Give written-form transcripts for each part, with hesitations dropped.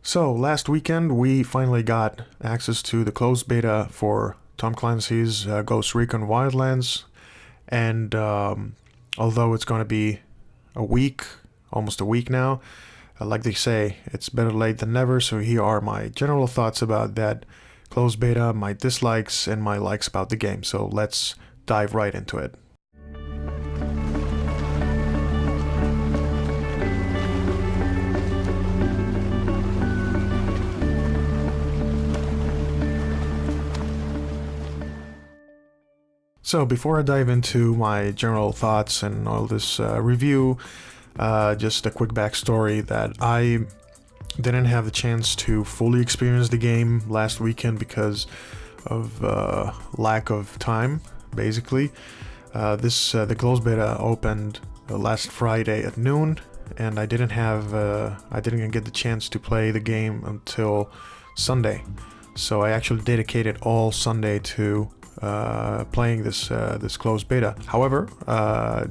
So last weekend we finally got access to the closed beta for Tom Clancy's Ghost Recon Wildlands, and although it's going to be a week, almost a week now, like they say, it's better late than never. So here are my general thoughts about that closed beta, my dislikes and my likes about the game. So let's dive right into it. So before I dive into my general thoughts and all this review, just a quick backstory that I didn't have the chance to fully experience the game last weekend because of lack of time, basically. The closed beta opened last Friday at noon, and I didn't get the chance to play the game until Sunday. So I actually dedicated all Sunday to playing this closed beta. However,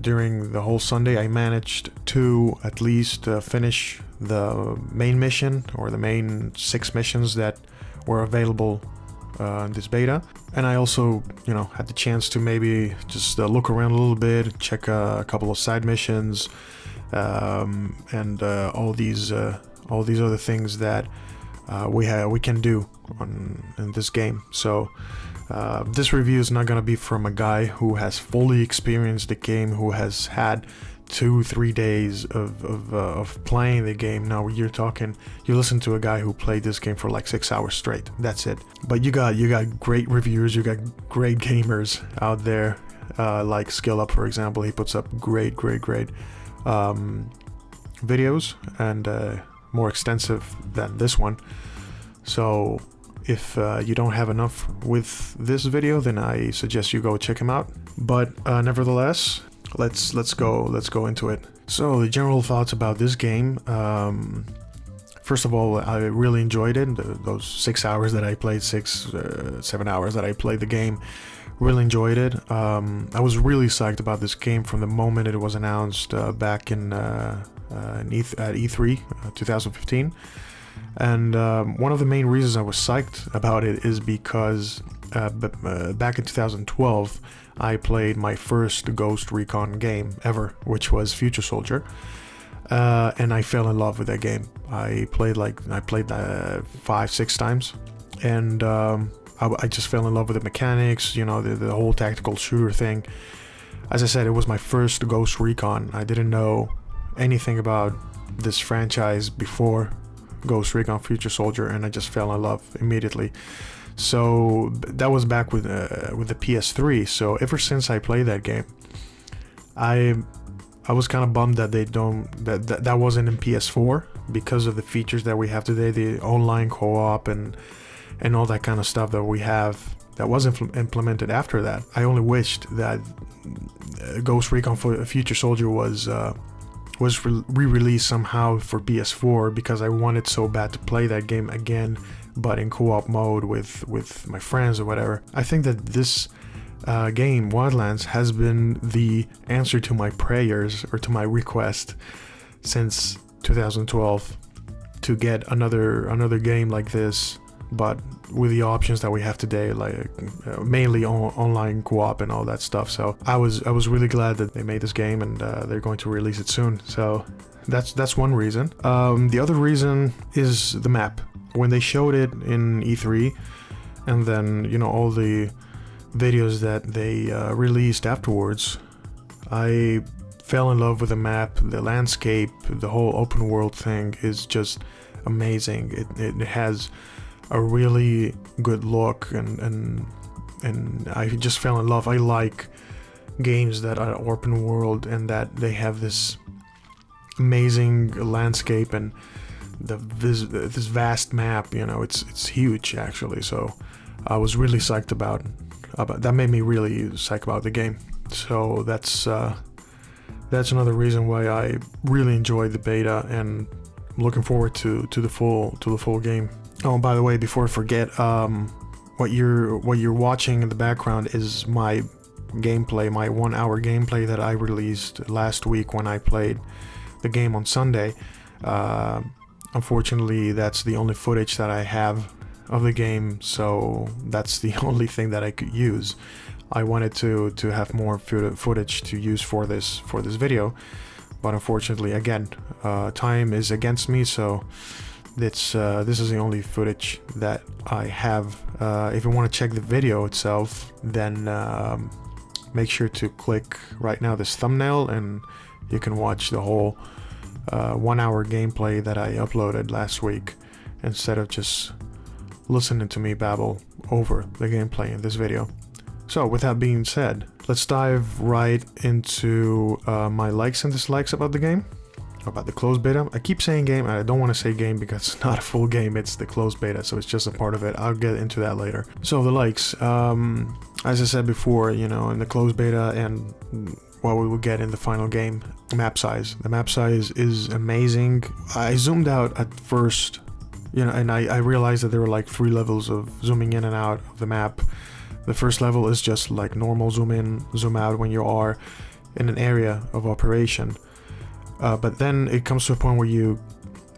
during the whole Sunday, I managed to at least finish the main mission, or the main 6 missions that were available in this beta. And I also, had the chance to maybe just look around a little bit, check a couple of side missions, and all these other things that we can do in this game. So this review is not going to be from a guy who has fully experienced the game, who has had 2-3 days of playing the game. Now you listen to a guy who played this game for like 6 hours straight. That's it. But you got great reviewers, you got great gamers out there, like Skill Up, for example. He puts up great videos, and more extensive than this one. So if you don't have enough with this video, then I suggest you go check him out. But nevertheless, let's go into it. So the general thoughts about this game. First of all, I really enjoyed it. Those 6 hours that I played, 7 hours that I played the game, really enjoyed it. I was really psyched about this game from the moment it was announced back at E3 2015. And one of the main reasons I was psyched about it is because back in 2012 I played my first Ghost Recon game ever, which was Future Soldier, and I fell in love with that game. I played 5-6 times, and I just fell in love with the mechanics, the whole tactical shooter thing. As I said, it was my first Ghost Recon. I didn't know anything about this franchise before Ghost Recon Future Soldier, and I just fell in love immediately. So that was back with the PS3. So ever since I played that game, I was kind of bummed that that wasn't in PS4 because of the features that we have today, the online co-op and all that kind of stuff that we have that wasn't implemented after that. I only wished that Ghost Recon Future Soldier was re-released somehow for PS4, because I wanted so bad to play that game again, but in co-op mode with my friends or whatever. I think that this game, Wildlands, has been the answer to my prayers, or to my request, since 2012, to get another game like this, but with the options that we have today, like mainly online co-op and all that stuff. So I was really glad that they made this game, and they're going to release it soon. So that's one reason. The other reason is the map. When they showed it in E3, and then all the videos that they released afterwards, I fell in love with the map. The landscape, the whole open world thing is just amazing. It has a really good look, and I just fell in love. I like games that are open world and that they have this amazing landscape and this vast map. It's huge actually. So I was really psyched about that. Made me really psyched about the game. So that's another reason why I really enjoyed the beta, and I'm looking forward to the full game. Oh, by the way, before I forget, what you're watching in the background is my gameplay, my 1-hour gameplay that I released last week when I played the game on Sunday. unfortunately, that's the only footage that I have of the game, so that's the only thing that I could use. I wanted to have more footage to use for this video, but unfortunately, again, time is against me, so this is the only footage that I have. If you want to check the video itself, then make sure to click right now this thumbnail, and you can watch the whole 1 hour gameplay that I uploaded last week, instead of just listening to me babble over the gameplay in this video. So with that being said, let's dive right into my likes and dislikes about the game, about the closed beta. I keep saying game, and I don't want to say game because it's not a full game, it's the closed beta, so it's just a part of it. I'll get into that later. So the likes, as I said before, you know, in the closed beta and what we will get in the final game, map size. The map size is amazing. I zoomed out at first, you know, and I realized that there were like 3 levels of zooming in and out of the map. The first level is just like normal zoom in, zoom out when you are in an area of operation. But then it comes to a point where you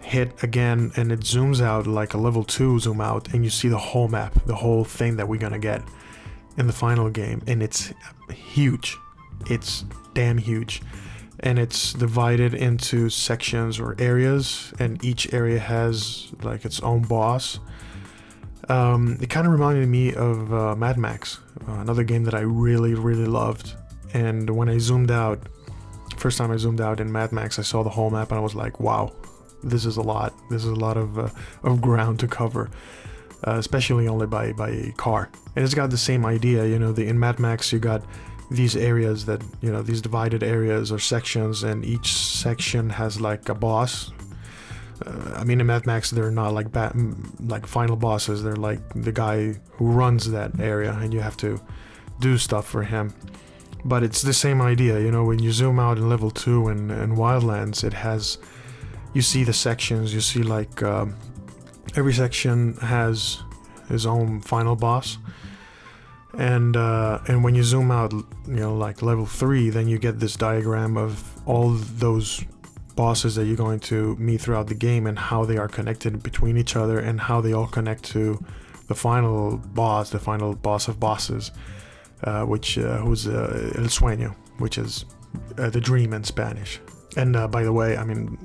hit again and it zooms out like a level 2 zoom out, and you see the whole map, the whole thing that we're gonna get in the final game, and it's huge. It's damn huge. And it's divided into sections or areas, and each area has like its own boss. It kind of reminded me of Mad Max, another game that I really loved. And when I zoomed out, first time I zoomed out in Mad Max, I saw the whole map and I was like, wow, this is a lot. This is a lot of ground to cover, especially only by car. And it's got the same idea, you know, in Mad Max you got these areas that, you know, these divided areas or sections, and each section has like a boss. I mean, in Mad Max they're not like final bosses, they're like the guy who runs that area and you have to do stuff for him. But it's the same idea, you know, when you zoom out in level 2 in Wildlands, it has, you see the sections, you see like every section has his own final boss. And when you zoom out, you know, like level 3, then you get this diagram of all those bosses that you're going to meet throughout the game, and how they are connected between each other, and how they all connect to the final boss of bosses, who's El Sueño, which is the dream in Spanish. And by the way, I mean,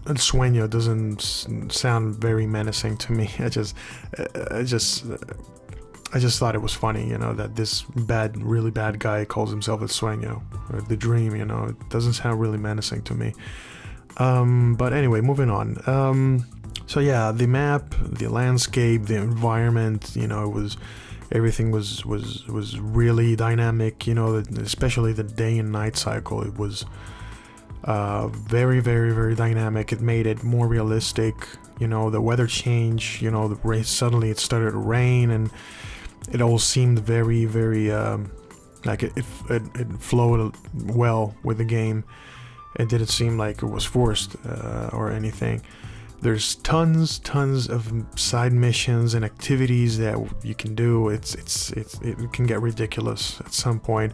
El Sueño doesn't sound very menacing to me. I just thought it was funny, you know, that this really bad guy calls himself El Sueño, or the dream, you know. It doesn't sound really menacing to me. But anyway, moving on. So yeah, the map, the landscape, the environment, you know, everything was really dynamic, you know, especially the day and night cycle. It was very dynamic. It made it more realistic, you know. The weather change, you know, suddenly it started to rain, and it all seemed very like it flowed well with the game. It didn't seem like it was forced or anything. There's tons of side missions and activities that you can do. It can get ridiculous at some point.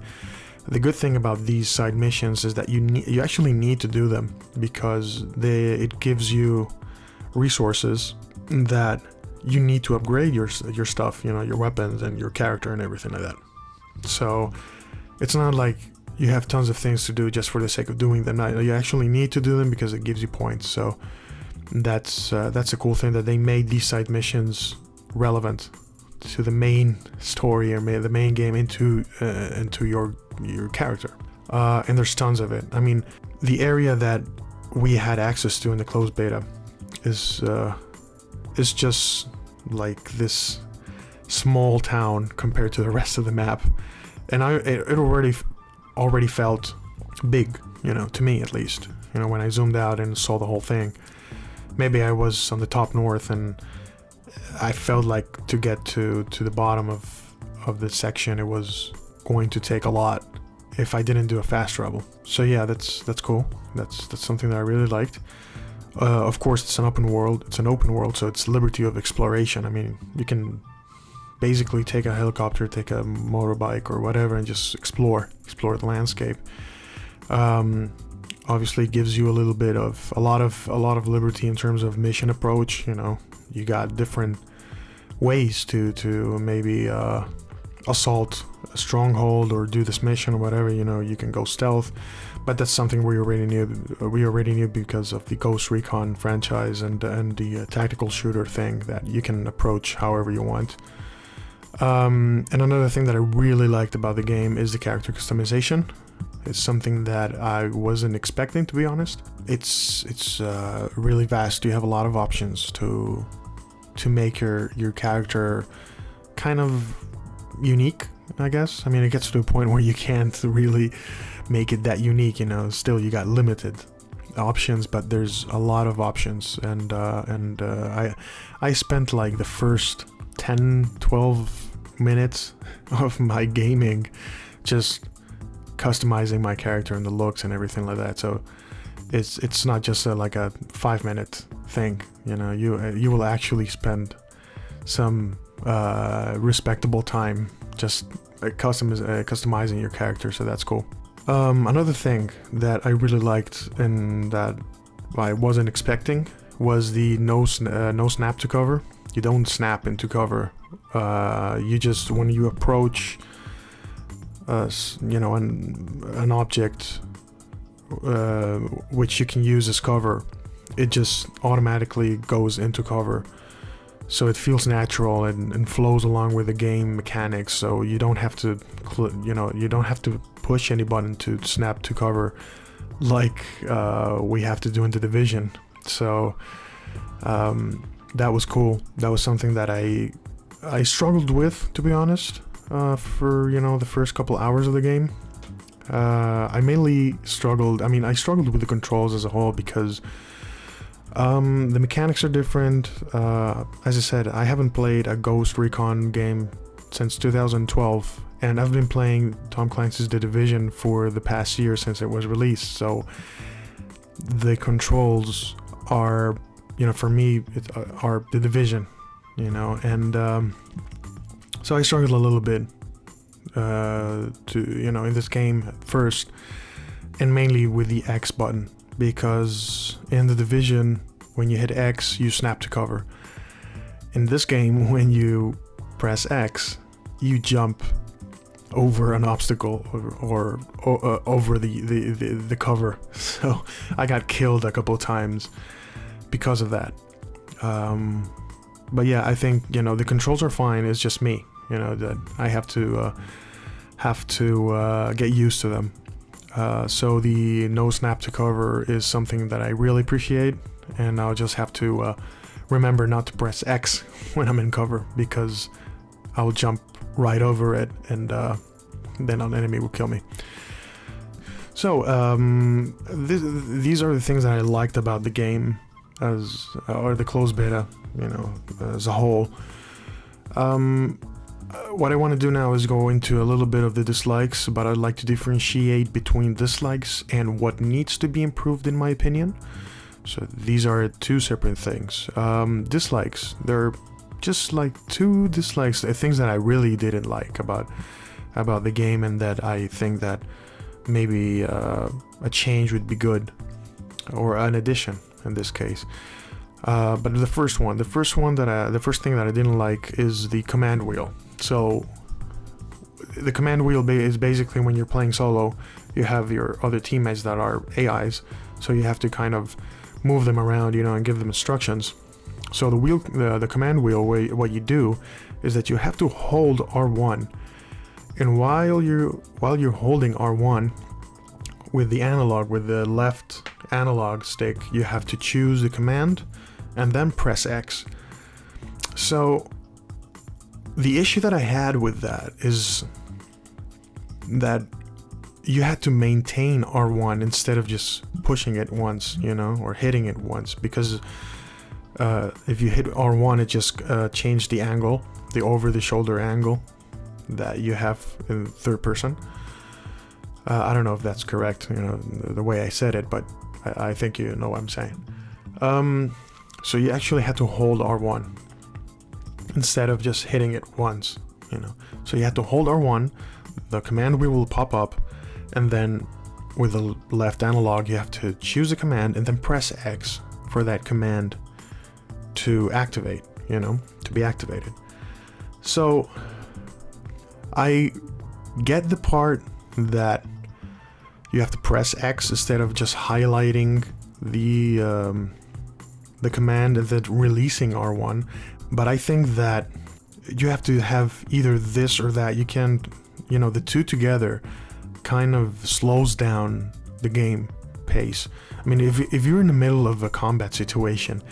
The good thing about these side missions is that you actually need to do them, because it gives you resources that you need to upgrade your stuff, you know, your weapons and your character and everything like that. So it's not like you have tons of things to do just for the sake of doing them. You actually need to do them because it gives you points. So that's a cool thing, that they made these side missions relevant to the main story, or the main game, into your character. And there's tons of it. I mean, the area that we had access to in the closed beta is just like this small town compared to the rest of the map, and it already felt big, you know, to me at least. You know, when I zoomed out and saw the whole thing, maybe I was on the top north, and I felt like to get to the bottom of the section, it was going to take a lot if I didn't do a fast travel. So yeah, that's cool. That's something that I really liked. Of course, it's an open world, so it's liberty of exploration. I mean, you can basically take a helicopter, take a motorbike or whatever, and just explore the landscape. obviously gives you a lot of liberty in terms of mission approach. You know, you got different ways to maybe assault a stronghold or do this mission or whatever. You know, you can go stealth, but that's something we already knew because of the Ghost Recon franchise and the tactical shooter thing, that you can approach however you want. And another thing that I really liked about the game is the character customization. It's something that I wasn't expecting, to be honest. It's really vast. You have a lot of options to make your character kind of unique, I guess. I mean, it gets to a point where you can't really make it that unique, you know. Still, you got limited options, but there's a lot of options, and I spent like the first 10-12 minutes of my gaming just customizing my character and the looks and everything like that. So it's not just like a 5-minute thing, you know. You will actually spend some respectable time just customizing your character, so that's cool. Another thing that I really liked and that I wasn't expecting was the no snap to cover. You don't snap into cover. You just, when you approach you know, an object which you can use as cover, it just automatically goes into cover. So it feels natural and flows along with the game mechanics. So you don't have to, you don't have to push any button to snap to cover like we have to do in The Division. So that was cool. That was something that I struggled with, to be honest, for, you know, the first couple hours of the game. I mainly struggled. I mean, I struggled with the controls as a whole because the mechanics are different. As I said, I haven't played a Ghost Recon game since 2012, and I've been playing Tom Clancy's The Division for the past year since it was released. So the controls are, you know, for me, are The Division, you know, and so I struggled a little bit to, you know, in this game at first, and mainly with the X button, because in The Division, when you hit X, you snap to cover. In this game, when you press X, you jump over an obstacle or over the cover. So I got killed a couple times because of that. But yeah, I think, you know, the controls are fine. It's just me, you know, that I have to get used to them. So the no snap to cover is something that I really appreciate, and I'll just have to remember not to press X when I'm in cover, because I'll jump right over it, and then an enemy will kill me. So these are the things that I liked about the game or the closed beta, you know, as a whole. What I want to do now is go into a little bit of the dislikes, but I'd like to differentiate between dislikes and what needs to be improved, in my opinion. So these are two separate things. Dislikes, they're just like two dislikes, things that I really didn't like about the game, and that I think that maybe a change would be good, or an addition in this case. But the first thing that I didn't like is the command wheel. So the command wheel is basically, when you're playing solo, you have your other teammates that are AIs, so you have to kind of move them around, you know, and give them instructions. So the command wheel, what you do is that you have to hold R1, and while you're holding R1 with the analog, with the left analog stick, you have to choose the command and then press X. So the issue that I had with that is that you had to maintain R1 instead of just pushing it once, you know, or hitting it once, because if you hit R1, it just changed the angle, the over-the-shoulder angle that you have in third person. I don't know if that's correct, you know, the way I said it, but I think you know what I'm saying. So you actually had to hold R1 instead of just hitting it once, you know. So you have to hold R1, the command wheel will pop up, and then with the left analog, you have to choose a command and then press X for that command to activate, to be activated. So I get the part that you have to press X instead of just highlighting the command and then releasing R1, but I think that you have to have either this or that. You can't, the two together kind of slows down the game pace. I mean, if you're in the middle of a combat situation,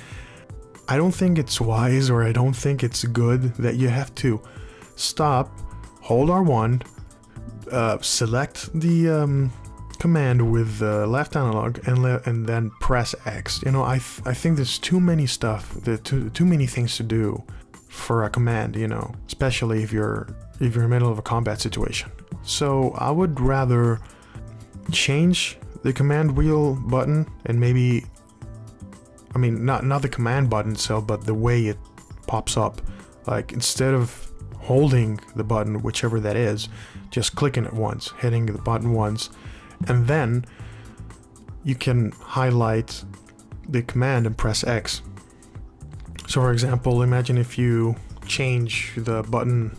I don't think it's wise, or I don't think it's good that you have to stop, hold R1, select the command with the left analog, and then press X. I think there's too many too many things to do for a command, especially if you're in the middle of a combat situation. So I would rather change the command wheel button, and maybe, I mean, not the command button itself, but the way it pops up. Like, instead of holding the button, whichever that is, just clicking it once, hitting the button once, and then you can highlight the command and press X. So for example, imagine if you change the button,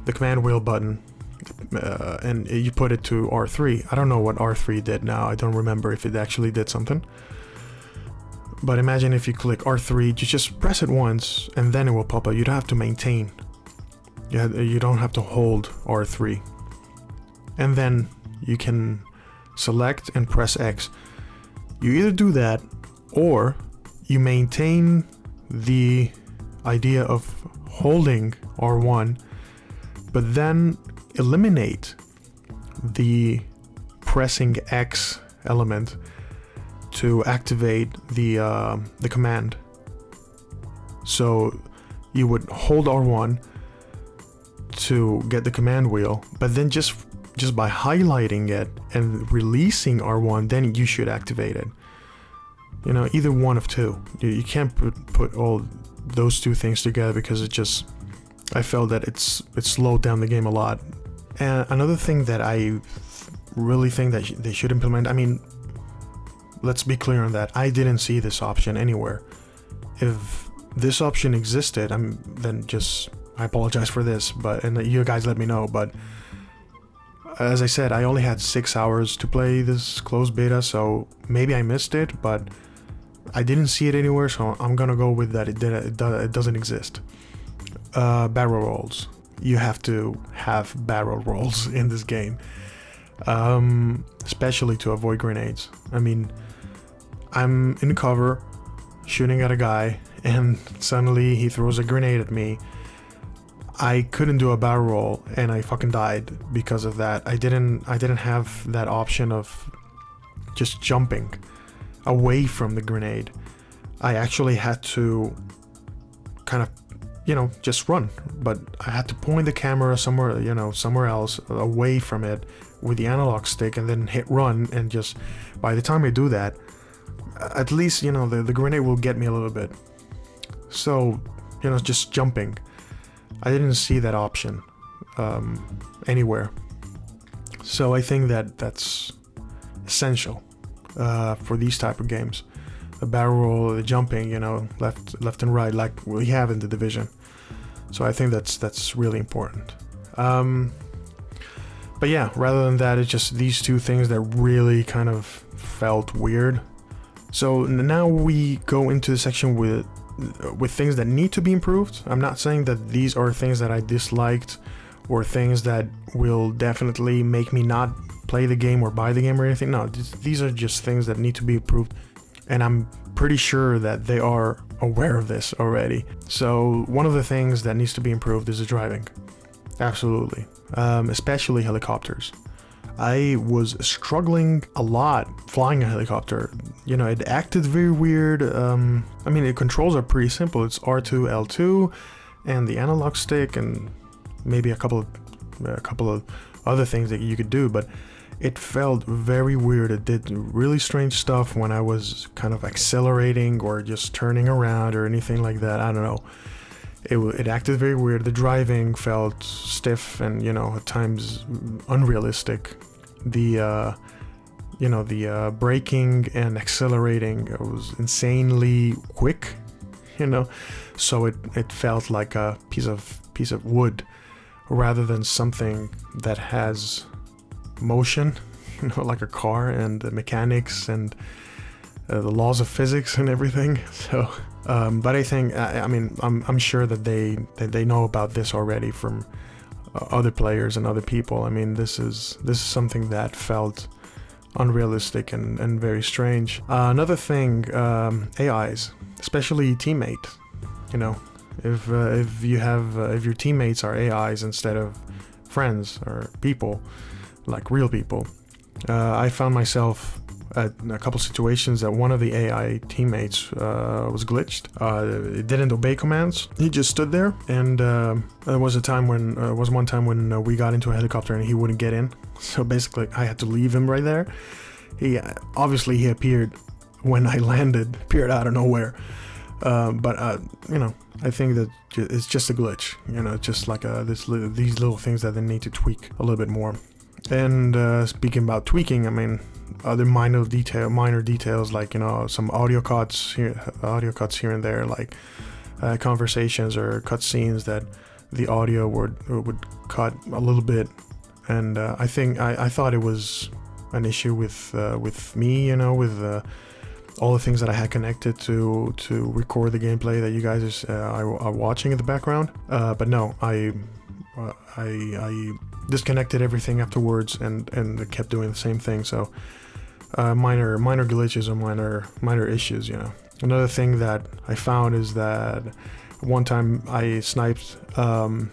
the command wheel button, and you put it to R3. I don't know what R3 did now. I don't remember if it actually did something. But imagine if you click R3, you just press it once and then it will pop up. You don't have to maintain. You don't have to hold R3. And then you can select and press X. You either do that, or you maintain the idea of holding R1, but then eliminate the pressing X element to activate the command. So you would hold R1 to get the command wheel, but then just by highlighting it and releasing R1, then you should activate it. Either one of two. You can't put all those two things together, because I felt that it slowed down the game a lot. And another thing that I really think that they should implement, I mean, let's be clear on that, I didn't see this option anywhere. If this option existed, then I apologize for this, and you guys let me know, but as I said, I only had 6 hours to play this closed beta, so maybe I missed it, but I didn't see it anywhere, so I'm gonna go with that. It doesn't exist. Barrel rolls. You have to have barrel rolls in this game, especially to avoid grenades. I mean, I'm in cover, shooting at a guy, and suddenly he throws a grenade at me. I couldn't do a barrel roll, and I fucking died because of that. I didn't have that option of just jumping away from the grenade. I actually had to kind of, just run, but I had to point the camera somewhere else, away from it with the analog stick, and then hit run, and just by the time I do that, at least, the grenade will get me a little bit. So, just jumping. I didn't see that option anywhere. So I think that's essential for these type of games. The barrel roll, the jumping, left and right, like we have in the Division. So I think that's really important. But yeah, rather than that, it's just these two things that really kind of felt weird. So now we go into the section with things that need to be improved. I'm not saying that these are things that I disliked or things that will definitely make me not play the game or buy the game or anything. No, these are just things that need to be improved, and I'm pretty sure that they are aware of this already. So one of the things that needs to be improved is the driving. Absolutely. Especially helicopters. I was struggling a lot flying a helicopter. It acted very weird. I mean, the controls are pretty simple. It's R2, L2, and the analog stick, and maybe a couple of other things that you could do, but it felt very weird. It did really strange stuff when I was kind of accelerating or just turning around or anything like that. I don't know. It acted very weird. The driving felt stiff and, at times unrealistic. The you know, the braking and accelerating, it was insanely quick, you know, so it felt like a piece of wood rather than something that has motion, you know, like a car, and the mechanics and the laws of physics and everything. So but I think I mean I'm sure that they know about this already from other players and other people. I mean, this is something that felt unrealistic and very strange. Another thing, AIs, especially teammate. You know, if your teammates are AIs instead of friends or people, like real people. I found myself at a couple situations that one of the AI teammates was glitched. It didn't obey commands. He just stood there, and there was one time when we got into a helicopter and he wouldn't get in. So basically, I had to leave him right there. He appeared when I landed, appeared out of nowhere. But you know, I think that it's just a glitch. You know, just like these little things that they need to tweak a little bit more. And speaking about tweaking, I mean, other minor details like, you know, some audio cuts here and there, like conversations or cutscenes that the audio would cut a little bit. And I thought it was an issue with me, you know, with all the things that I had connected to record the gameplay that you guys are watching in the background. But no, I disconnected everything afterwards and kept doing the same thing. So minor glitches or minor issues, you know. Another thing that I found is that one time I sniped an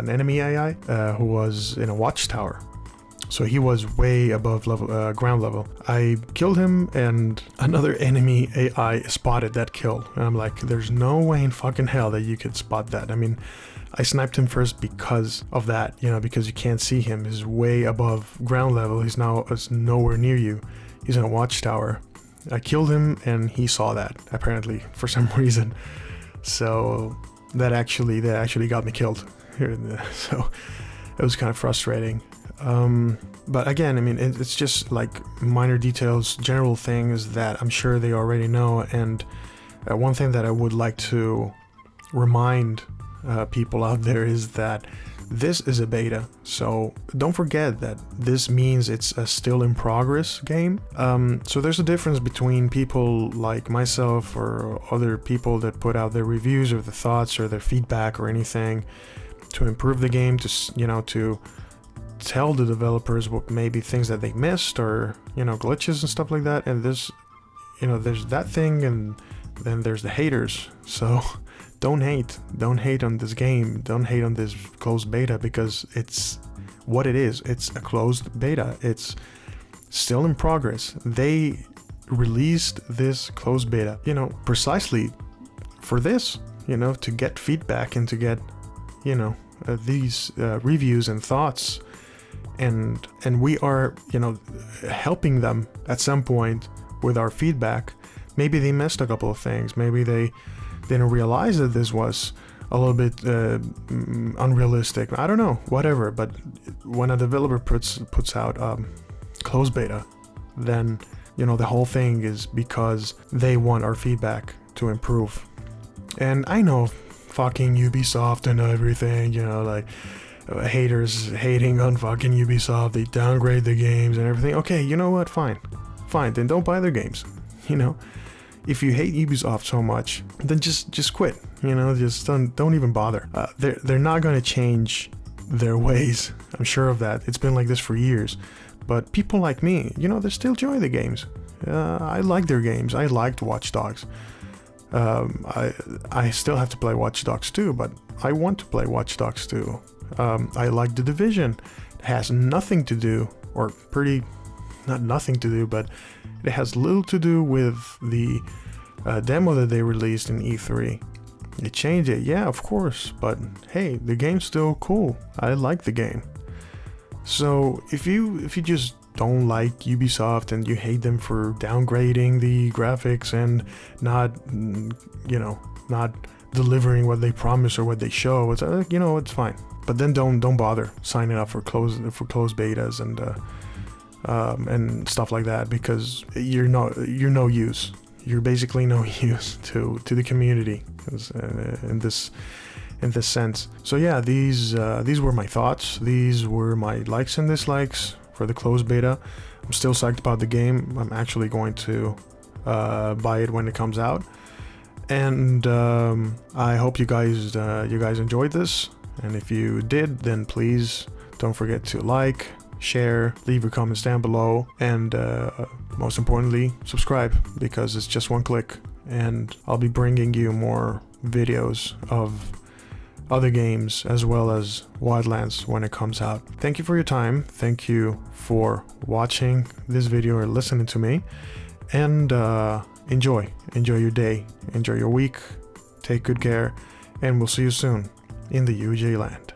enemy AI who was in a watchtower. So he was way above ground level. I killed him, and another enemy AI spotted that kill. And I'm like, there's no way in fucking hell that you could spot that. I mean, I sniped him first because of that, you know, because you can't see him. He's way above ground level. He's nowhere near you. He's in a watchtower. I killed him, and he saw that, apparently, for some reason. So that actually got me killed. So it was kind of frustrating. But again, I mean, it's just like minor details, general things that I'm sure they already know. And one thing that I would like to remind people out there is that this is a beta, so don't forget that this means it's a still in progress game. So there's a difference between people like myself or other people that put out their reviews or the thoughts or their feedback or anything to improve the game, to tell the developers what maybe things that they missed or, you know, glitches and stuff like that. And there's that thing, and then there's the haters. So don't hate on this game, don't hate on this closed beta, because it's what it is. It's a closed beta. It's still in progress. They released this closed beta, you know, precisely for this, you know, to get feedback and to get, you know, these reviews and thoughts. And we are, you know, helping them at some point with our feedback. Maybe they missed a couple of things. Maybe they didn't realize that this was a little bit unrealistic. I don't know, whatever. But when a developer puts out closed beta, then, you know, the whole thing is because they want our feedback to improve. And I know fucking Ubisoft and everything, you know, like haters hating on fucking Ubisoft, they downgrade the games and everything. Okay, you know what, fine, then don't buy their games. You know, if you hate Ubisoft so much, then just quit, you know, just don't even bother. They're not going to change their ways, I'm sure of that. It's been like this for years. But people like me, you know, they still enjoy the games. I like their games. I liked Watch Dogs. I still have to play Watch Dogs 2, but I want to play Watch Dogs 2. I like The Division. It has nothing to do, or not nothing to do, but it has little to do with the demo that they released in E3. They changed it, yeah, of course, but hey, the game's still cool. I like the game. So if you just don't like Ubisoft and you hate them for downgrading the graphics and not delivering what they promise or what they show, it's you know, it's fine. But then don't bother signing up for closed betas and and stuff like that, because you're no use. You're basically no use to the community in this sense. So yeah, these were my thoughts. These were my likes and dislikes for the closed beta. I'm still psyched about the game. I'm actually going to buy it when it comes out, and I hope you guys enjoyed this. And if you did, then please don't forget to like, share, leave your comments down below, and most importantly, subscribe, because it's just one click, and I'll be bringing you more videos of other games as well as Wildlands when it comes out. Thank you for your time. Thank you for watching this video or listening to me, and enjoy your day, enjoy your week, take good care, and we'll see you soon in the UJ land.